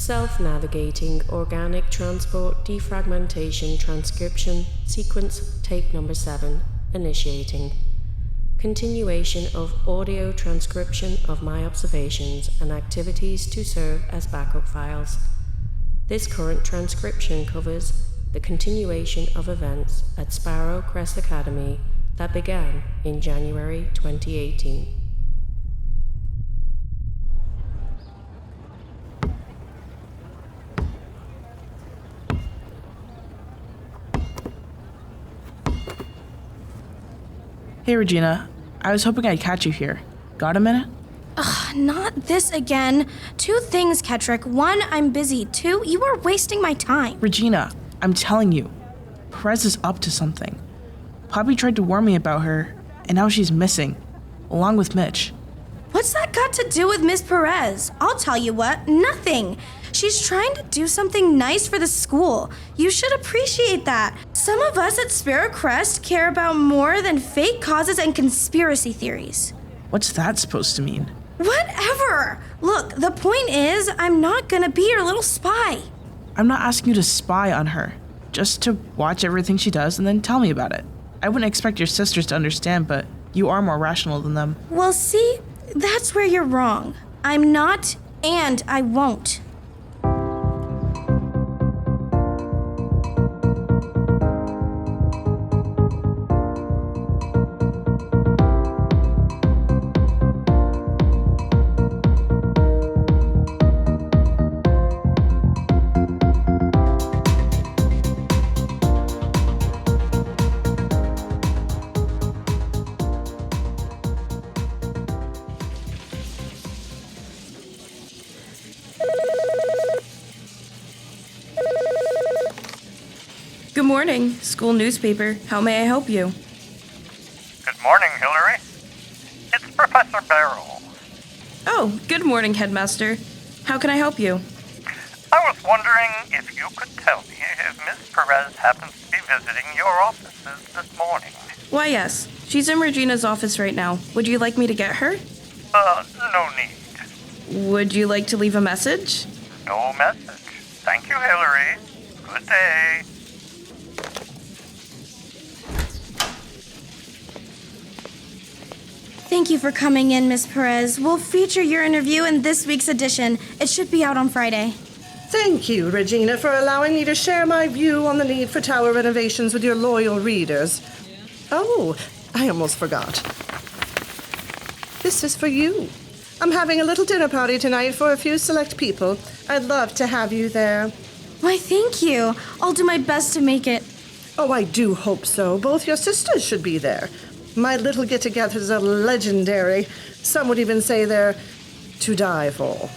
Self-navigating organic transport defragmentation transcription sequence tape number 7 initiating. Continuation of audio transcription of my observations and activities to serve as backup files. This current transcription covers the continuation of events at Sparrow Crest Academy that began in January 2018. Hey Regina, I was hoping I'd catch you here. Got a minute? Ugh, not this again. 2 things, Kettrick. 1, I'm busy. 2, you are wasting my time. Regina, I'm telling you, Perez is up to something. Poppi tried to warn me about her, and now she's missing, along with Mitch. What's that got to do with Miss Perez? I'll tell you what, nothing. She's trying to do something nice for the school. You should appreciate that. Some of us at Sparrow Crest care about more than fake causes and conspiracy theories. What's that supposed to mean? Whatever! Look, the point is, I'm not gonna be your little spy. I'm not asking you to spy on her, just to watch everything she does and then tell me about it. I wouldn't expect your sisters to understand, but you are more rational than them. Well, see, that's where you're wrong. I'm not, and I won't. Good morning, school newspaper. How may I help you? Good morning, Hillary. It's Professor Barrel. Oh, good morning, Headmaster. How can I help you? I was wondering if you could tell me if Miss Perez happens to be visiting your offices this morning. Why, yes. She's in Regina's office right now. Would you like me to get her? No need. Would you like to leave a message? No message. Thank you, Hillary. Good day. Thank you for coming in, Miss Perez. We'll feature your interview in this week's edition. It should be out on Friday. Thank you, Regina, for allowing me to share my view on the need for tower renovations with your loyal readers. Oh, I almost forgot. This is for you. I'm having a little dinner party tonight for a few select people. I'd love to have you there. Why, thank you. I'll do my best to make it. Oh, I do hope so. Both your sisters should be there. My little get-togethers are legendary. Some would even say they're to die for.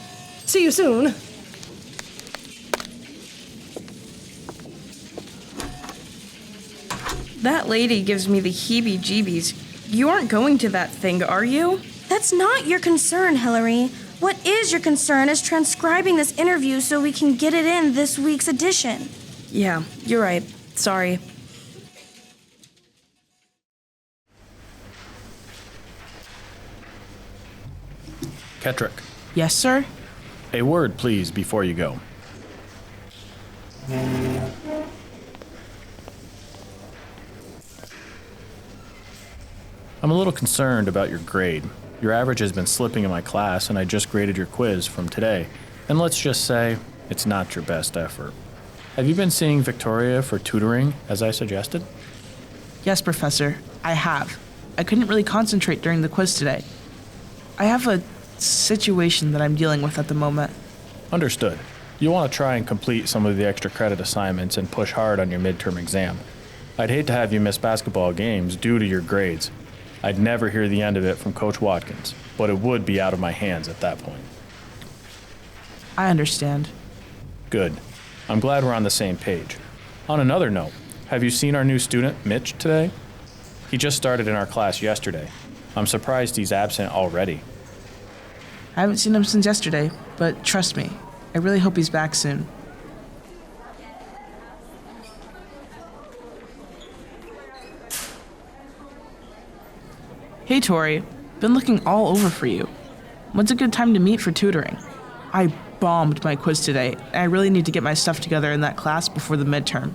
See you soon. That lady gives me the heebie-jeebies. You aren't going to that thing, are you? That's not your concern, Hillary. What is your concern is transcribing this interview so we can get it in this week's edition. Yeah, you're right. Sorry. Kettrick, Yes, sir? a word, please, before you go. I'm a little concerned about your grade. Your average has been slipping in my class, and I just graded your quiz from today. And let's just say, it's not your best effort. Have you been seeing Victoria for tutoring, as I suggested? Yes, Professor, I have. I couldn't really concentrate during the quiz today. I have a situation that I'm dealing with at the moment. Understood. You want to try and complete some of the extra credit assignments and push hard on your midterm exam. I'd hate to have you miss basketball games due to your grades. I'd never hear the end of it from Coach Watkins, but it would be out of my hands at that point. I understand. Good. I'm glad we're on the same page. On another note, have you seen our new student, Mitch, today? He just started in our class yesterday. I'm surprised he's absent already. I haven't seen him since yesterday, but trust me, I really hope he's back soon. Hey Tori, been looking all over for you. When's a good time to meet for tutoring? I bombed my quiz today. I really need to get my stuff together in that class before the midterm.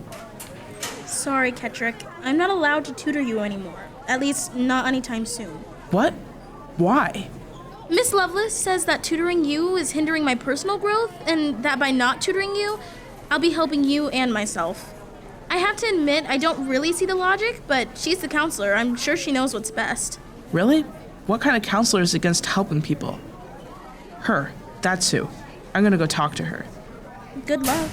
Sorry, Kettrick. I'm not allowed to tutor you anymore. At least, not anytime soon. What? Why? Miss Lovelace says that tutoring you is hindering my personal growth, and that by not tutoring you, I'll be helping you and myself. I have to admit, I don't really see the logic, but she's the counselor. I'm sure she knows what's best. Really? What kind of counselor is against helping people? Her. That's who. I'm gonna go talk to her. Good luck.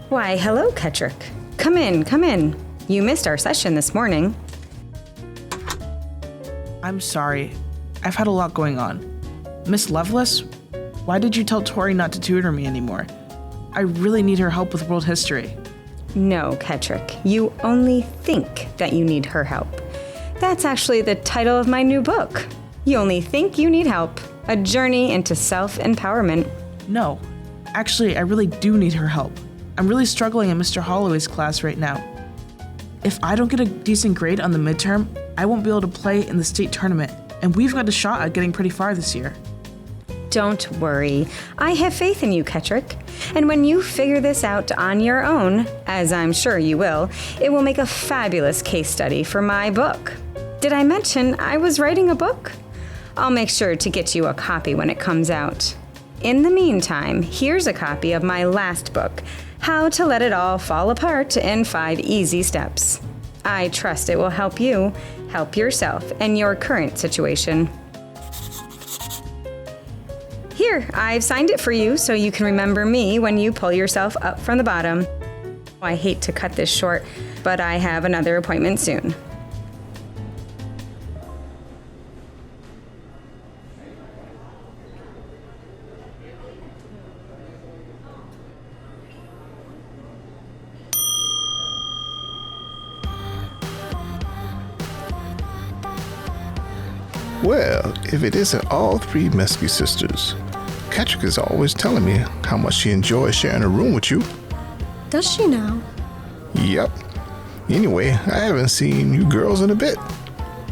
Why, hello, Kettrick. Come in, come in. You missed our session this morning. I'm sorry. I've had a lot going on. Miss Lovelace, why did you tell Tori not to tutor me anymore? I really need her help with world history. No, Kettrick. You only think that you need her help. That's actually the title of my new book. You only think you need help. A journey into self-empowerment. No. Actually, I really do need her help. I'm really struggling in Mr. Holloway's class right now. If I don't get a decent grade on the midterm, I won't be able to play in the state tournament, and we've got a shot at getting pretty far this year. Don't worry. I have faith in you, Kettrick. And when you figure this out on your own, as I'm sure you will, it will make a fabulous case study for my book. Did I mention I was writing a book? I'll make sure to get you a copy when it comes out. In the meantime, here's a copy of my last book, How to Let It All Fall Apart in 5 Easy Steps. I trust it will help you help yourself in your current situation. Here, I've signed it for you so you can remember me when you pull yourself up from the bottom. I hate to cut this short, but I have another appointment soon. Well, if it isn't all 3 Mescke sisters. Kettrick is always telling me how much she enjoys sharing a room with you. Does she now? Yep. Anyway, I haven't seen you girls in a bit.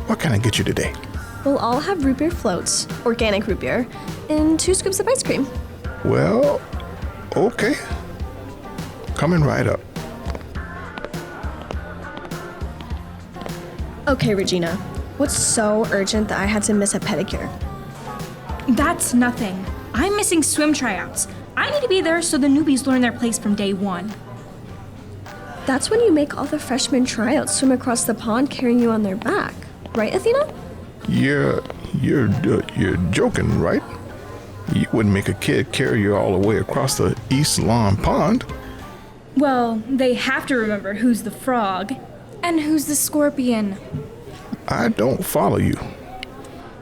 What can I get you today? We'll all have root beer floats, organic root beer, and 2 scoops of ice cream. Well, okay. Coming right up. Okay, Regina. What's so urgent that I had to miss a pedicure? That's nothing. I'm missing swim tryouts. I need to be there so the newbies learn their place from day 1. That's when you make all the freshmen tryouts swim across the pond carrying you on their back. Right, Athena? You're joking, right? You wouldn't make a kid carry you all the way across the East Lawn Pond. Well, they have to remember who's the frog and who's the scorpion. I don't follow you.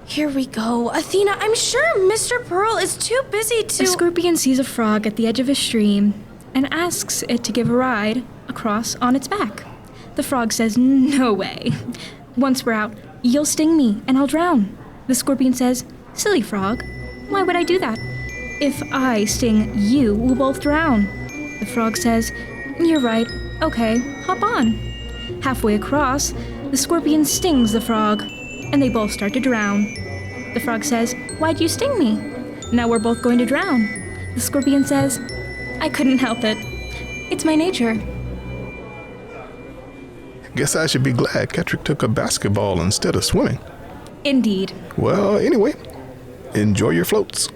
Here we go. Athena, I'm sure Mr. Pearl is too busy to... A scorpion sees a frog at the edge of a stream and asks it to give a ride across on its back. The frog says, "No way. Once we're out, you'll sting me and I'll drown." The scorpion says, "Silly frog, why would I do that? If I sting you, we'll both drown." The frog says, "You're right. Okay, hop on." Halfway across, the scorpion stings the frog, and they both start to drown. The frog says, "Why'd you sting me? Now we're both going to drown." The scorpion says, "I couldn't help it. It's my nature." Guess I should be glad Kettrick took up basketball instead of swimming. Indeed. Well, anyway, enjoy your floats.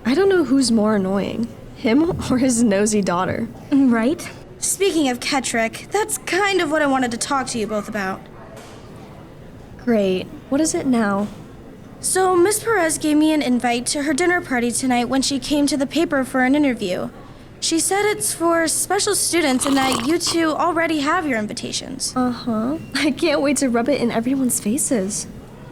I don't know who's more annoying, him or his nosy daughter. Right? Speaking of Kettrick, that's kind of what I wanted to talk to you both about. Great. What is it now? So, Miss Perez gave me an invite to her dinner party tonight when she came to the paper for an interview. She said it's for special students and that you two already have your invitations. Uh-huh. I can't wait to rub it in everyone's faces.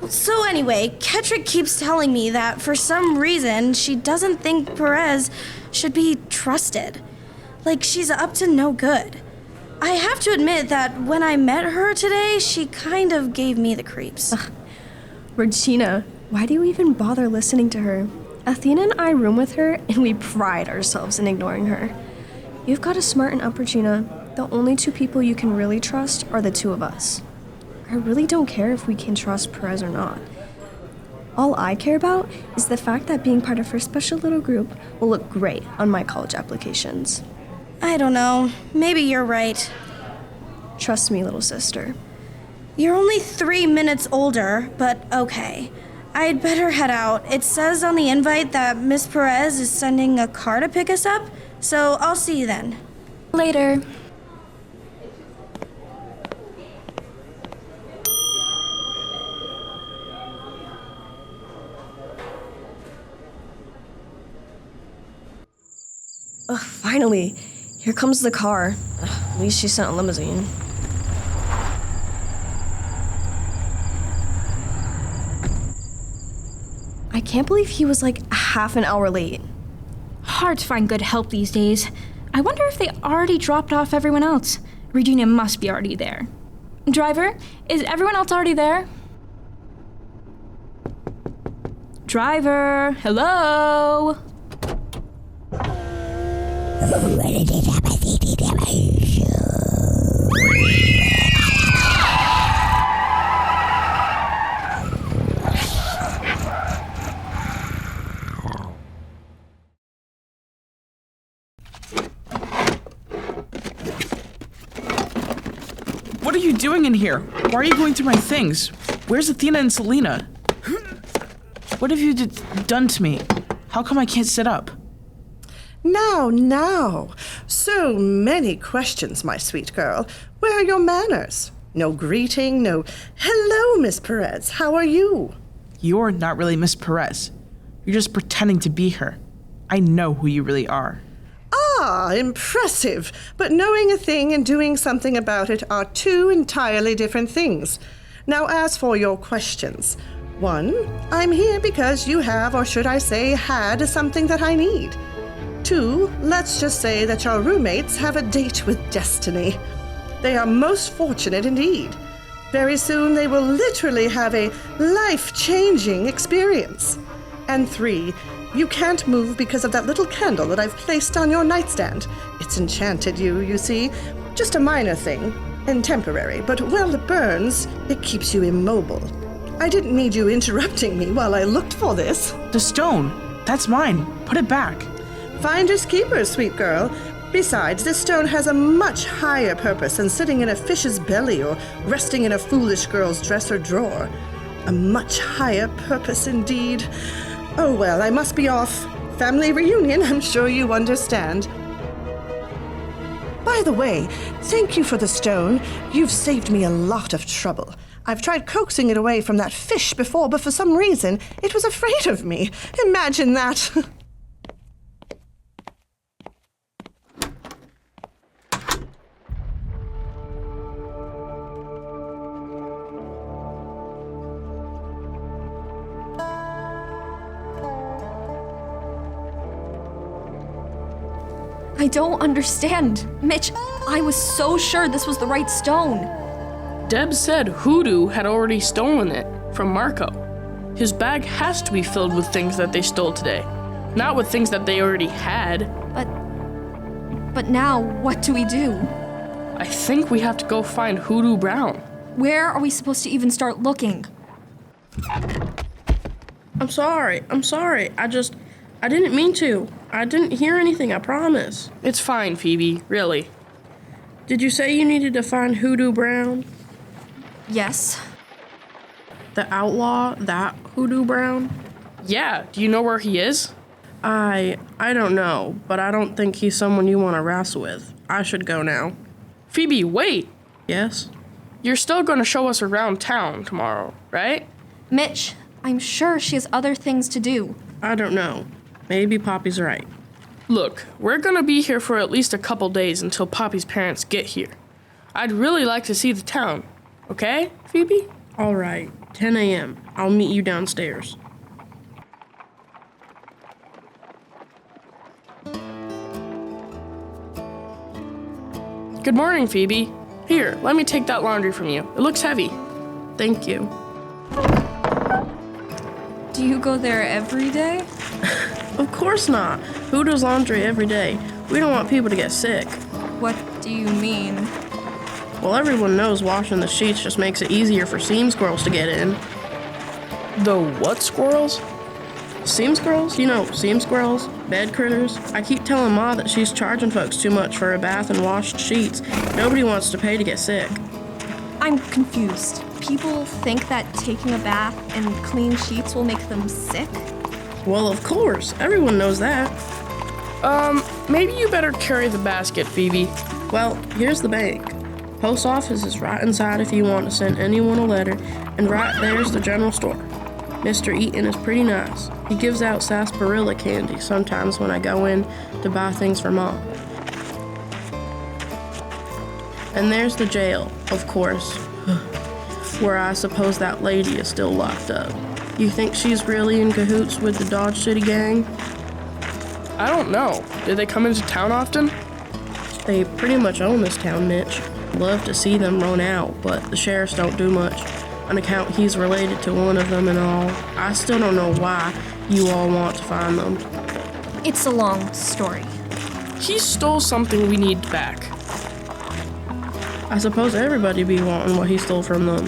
So anyway, Kettrick keeps telling me that for some reason she doesn't think Perez should be trusted. Like she's up to no good. I have to admit that when I met her today, she kind of gave me the creeps. Regina, why do you even bother listening to her? Athena and I room with her, and we pride ourselves in ignoring her. You've got to smarten up, Regina. The only two people you can really trust are the two of us. I really don't care if we can trust Perez or not. All I care about is the fact that being part of her special little group will look great on my college applications. I don't know. Maybe you're right. Trust me, little sister. You're only 3 minutes older, but okay. I'd better head out. It says on the invite that Miss Perez is sending a car to pick us up, so I'll see you then. Later. Finally. Here comes the car. At least she sent a limousine. I can't believe he was like half an hour late. Hard to find good help these days. I wonder if they already dropped off everyone else. Regina must be already there. Driver, is everyone else already there? Driver, hello? What are you doing in here? Why are you going through my things? Where's Athena and Selena? What have you done to me? How come I can't sit up? Now. So many questions, my sweet girl. Where are your manners? No greeting, no, hello, Miss Perez, how are you? You're not really Miss Perez. You're just pretending to be her. I know who you really are. Ah, impressive. But knowing a thing and doing something about it are two entirely different things. Now, as for your questions. 1, I'm here because you have, or should I say, had something that I need. 2, let's just say that your roommates have a date with destiny. They are most fortunate indeed. Very soon they will literally have a life-changing experience. And 3, you can't move because of that little candle that I've placed on your nightstand. It's enchanted you see. Just a minor thing, and temporary, but while it burns, it keeps you immobile. I didn't need you interrupting me while I looked for this. The stone, that's mine. Put it back. Finders keepers, sweet girl. Besides, this stone has a much higher purpose than sitting in a fish's belly or resting in a foolish girl's dresser drawer. A much higher purpose indeed. Oh well, I must be off. Family reunion, I'm sure you understand. By the way, thank you for the stone. You've saved me a lot of trouble. I've tried coaxing it away from that fish before, but for some reason, it was afraid of me. Imagine that. I don't understand. Mitch, I was so sure this was the right stone. Deb said Hoodoo had already stolen it from Marco. His bag has to be filled with things that they stole today, not with things that they already had. But now, what do we do? I think we have to go find Hoodoo Brown. Where are we supposed to even start looking? I'm sorry. I didn't mean to. I didn't hear anything, I promise. It's fine, Phoebe, really. Did you say you needed to find Hoodoo Brown? Yes. The outlaw, that Hoodoo Brown? Yeah, do you know where he is? I don't know, but I don't think he's someone you want to wrestle with. I should go now. Phoebe, wait! Yes? You're still going to show us around town tomorrow, right? Mitch, I'm sure she has other things to do. I don't know. Maybe Poppy's right. Look, we're gonna be here for at least a couple days until Poppy's parents get here. I'd really like to see the town. Okay, Phoebe? All right, 10 a.m. I'll meet you downstairs. Good morning, Phoebe. Here, let me take that laundry from you. It looks heavy. Thank you. Do you go there every day? Of course not. Who does laundry every day? We don't want people to get sick. What do you mean? Well, everyone knows washing the sheets just makes it easier for seam squirrels to get in. The what squirrels? Seam squirrels? You know, seam squirrels, bed critters. I keep telling Ma that she's charging folks too much for a bath and washed sheets. Nobody wants to pay to get sick. I'm confused. People think that taking a bath and clean sheets will make them sick? Well, of course. Everyone knows that. Maybe you better carry the basket, Phoebe. Well, here's the bank. Post office is right inside if you want to send anyone a letter, and right there's the general store. Mr. Eaton is pretty nice. He gives out sarsaparilla candy sometimes when I go in to buy things for Mom. And there's the jail, of course, where I suppose that lady is still locked up. You think she's really in cahoots with the Dodge City gang? I don't know. Did they come into town often? They pretty much own this town, Mitch. Love to see them run out, but the sheriffs don't do much. On account he's related to one of them and all. I still don't know why you all want to find them. It's a long story. He stole something we need back. I suppose everybody be wanting what he stole from them.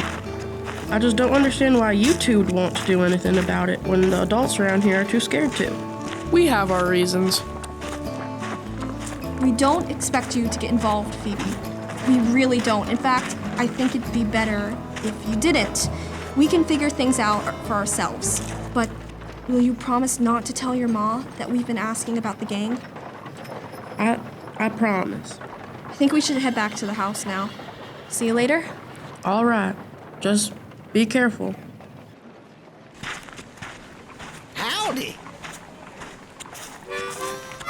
I just don't understand why you two would want to do anything about it when the adults around here are too scared to. We have our reasons. We don't expect you to get involved, Phoebe. We really don't. In fact, I think it'd be better if you didn't. We can figure things out for ourselves. But will you promise not to tell your ma that we've been asking about the gang? I promise. I think we should head back to the house now. See you later? All right. Just be careful. Howdy.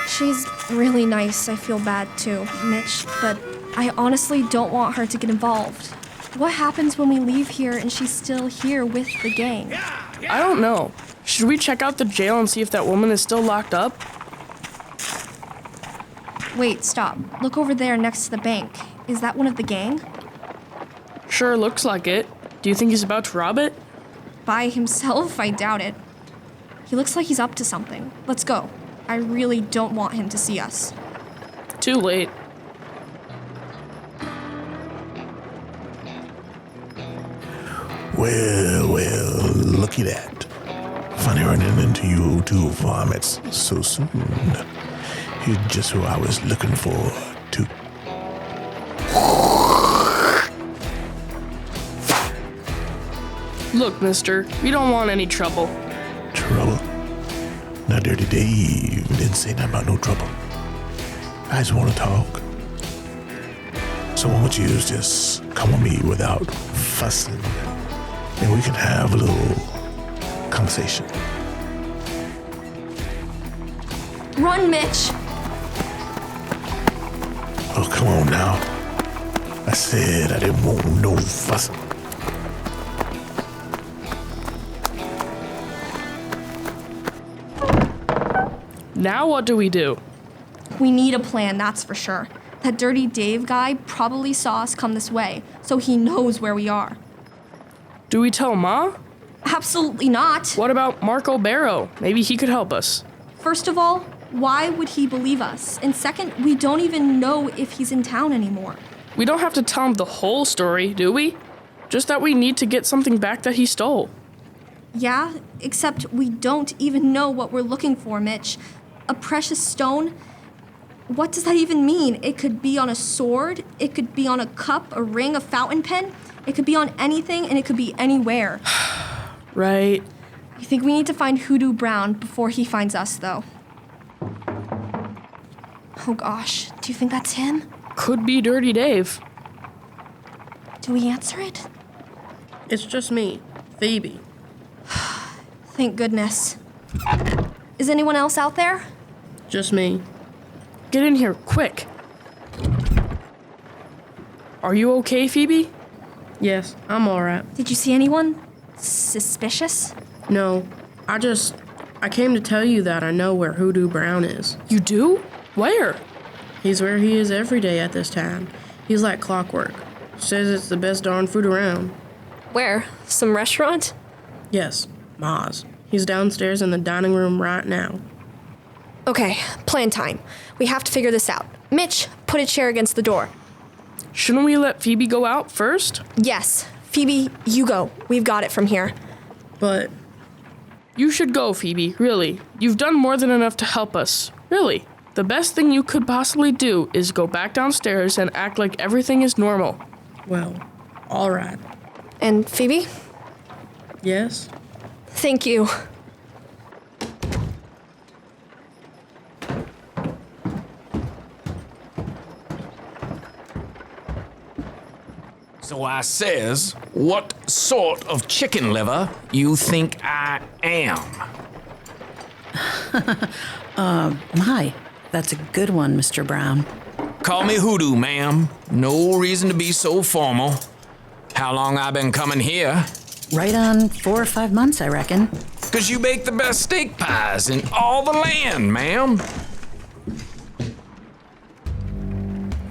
She's really nice. I feel bad too, Mitch, but I honestly don't want her to get involved. What happens when we leave here and she's still here with the gang? I don't know. Should we check out the jail and see if that woman is still locked up? Wait, stop. Look over there next to the bank. Is that one of the gang? Sure looks like it. Do you think he's about to rob it? By himself? I doubt it. He looks like he's up to something. Let's go. I really don't want him to see us. Too late. Well, looky that. Funny running into you two varmints so soon. You're just who I was looking for, too. Look, mister, we don't want any trouble. Trouble? Now, Dirty Dave didn't say nothing about no trouble. I just want to talk. So why don't you just come with me without fussing, and we can have a little conversation. Run, Mitch! Oh, come on now. I said I didn't want no fussing. Now what do we do? We need a plan, that's for sure. That Dirty Dave guy probably saw us come this way, so he knows where we are. Do we tell Ma? Absolutely not. What about Marco Barrow? Maybe he could help us. First of all, why would he believe us? And second, we don't even know if he's in town anymore. We don't have to tell him the whole story, do we? Just that we need to get something back that he stole. Yeah, except we don't even know what we're looking for, Mitch. A precious stone? What does that even mean? It could be on a sword, it could be on a cup, a ring, a fountain pen. It could be on anything, and it could be anywhere. Right. I think we need to find Hoodoo Brown before he finds us, though. Oh gosh, do you think that's him? Could be Dirty Dave. Do we answer it? It's just me, Phoebe. Thank goodness. Is anyone else out there? Just me. Get in here, quick. Are you okay, Phoebe? Yes, I'm alright. Did you see anyone suspicious? No, I came to tell you that I know where Hoodoo Brown is. You do? Where? He's where he is every day at this time. He's like clockwork. Says it's the best darn food around. Where? Some restaurant? Yes, Ma's. He's downstairs in the dining room right now. Okay, plan time. We have to figure this out. Mitch, put a chair against the door. Shouldn't we let Phoebe go out first? Yes. Phoebe, you go. We've got it from here. But you should go, Phoebe, really. You've done more than enough to help us. Really. The best thing you could possibly do is go back downstairs and act like everything is normal. Well, all right. And Phoebe? Yes? Thank you. So I says, what sort of chicken liver you think I am? My, that's a good one, Mr. Brown. Call me Hoodoo, ma'am. No reason to be so formal. How long I been coming here? Right on 4 or 5 months, I reckon. 'Cause you bake the best steak pies in all the land, ma'am.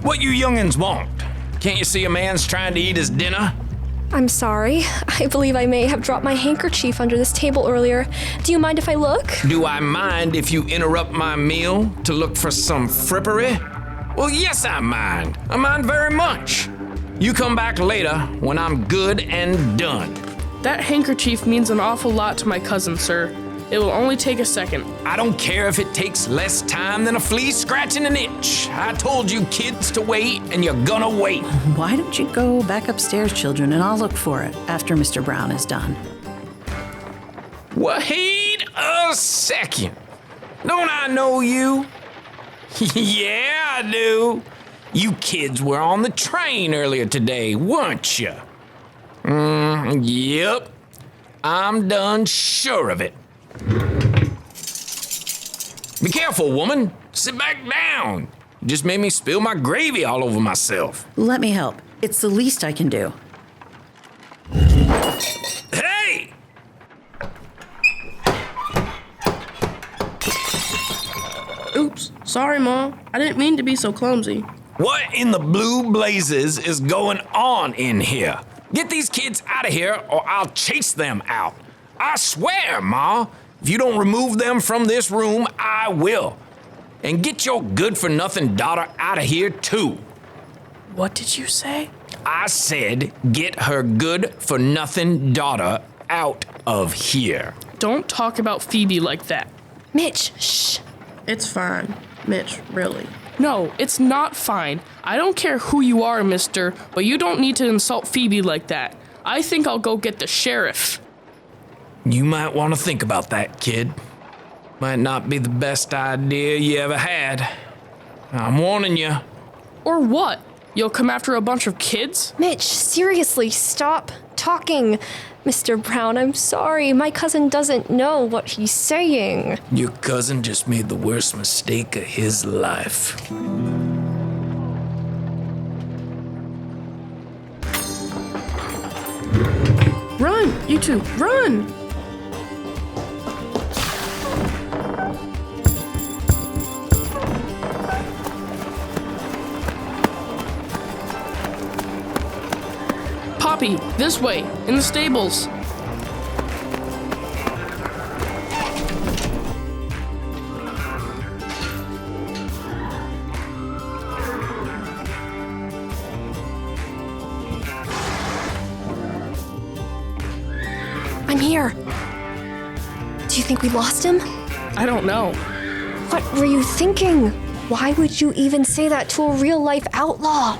What you youngins want? Can't you see a man's trying to eat his dinner? I'm sorry. I believe I may have dropped my handkerchief under this table earlier. Do you mind if I look? Do I mind if you interrupt my meal to look for some frippery? Well, yes, I mind. I mind very much. You come back later when I'm good and done. That handkerchief means an awful lot to my cousin, sir. It will only take a second. I don't care if it takes less time than a flea scratching an itch. I told you kids to wait, and you're gonna wait. Why don't you go back upstairs, children, and I'll look for it after Mr. Brown is done. Wait a second. Don't I know you? Yeah, I do. You kids were on the train earlier today, weren't you? Yep. I'm done sure of it. Be careful, woman. Sit back down. You just made me spill my gravy all over myself. Let me help. It's the least I can do. Hey! Oops. Sorry, Mom. I didn't mean to be so clumsy. What in the blue blazes is going on in here? Get these kids out of here or I'll chase them out. I swear, Ma, if you don't remove them from this room, I will. And get your good-for-nothing daughter out of here, too. What did you say? I said get her good-for-nothing daughter out of here. Don't talk about Phoebe like that. Mitch, shh. It's fine. Mitch, really. No, it's not fine. I don't care who you are, mister, but you don't need to insult Phoebe like that. I think I'll go get the sheriff. You might want to think about that, kid. Might not be the best idea you ever had. I'm warning you. Or what? You'll come after a bunch of kids? Mitch, seriously, stop talking. Mr. Brown, I'm sorry. My cousin doesn't know what he's saying. Your cousin just made the worst mistake of his life. Run, you two, run! Poppi, this way, in the stables. I'm here. Do you think we lost him? I don't know. What were you thinking? Why would you even say that to a real-life outlaw?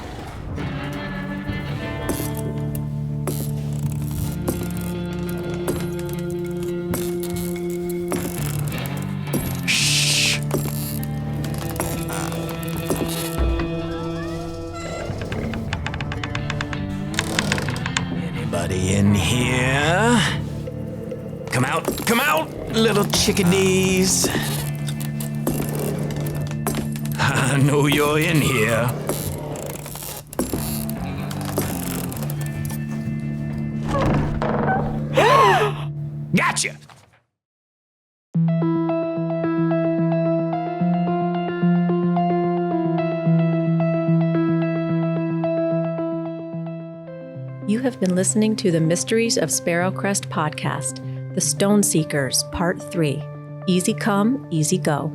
Anybody in here? Come out, little chickadees. I know you're in here. Gotcha! You have been listening to the Mysteries of Sparrowcrest podcast, The Stone Seekers, Part 3, Easy Come, Easy Go.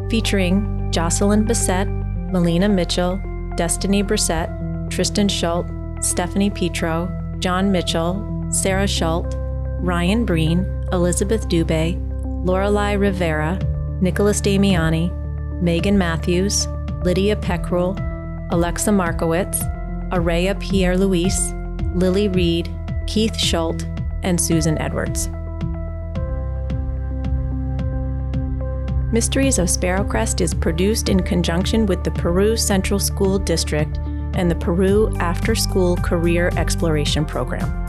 featuring Jocelyn Bissett, Melina Mitchell, Destiny Brissett, Tristan Schult, Stephanie Petro, John Mitchell, Sarah Schult, Ryan Breen, Elizabeth Dubé, Lorelei Rivera, Nicholas Damiani, Megan Matthews, Lydia Peckrell, Alexa Markowitz, Araya Pierre-Louise, Lily Reed, Keith Schult, and Susan Edwards. Mysteries of Sparrowcrest is produced in conjunction with the Peru Central School District and the Peru After School Career Exploration Program.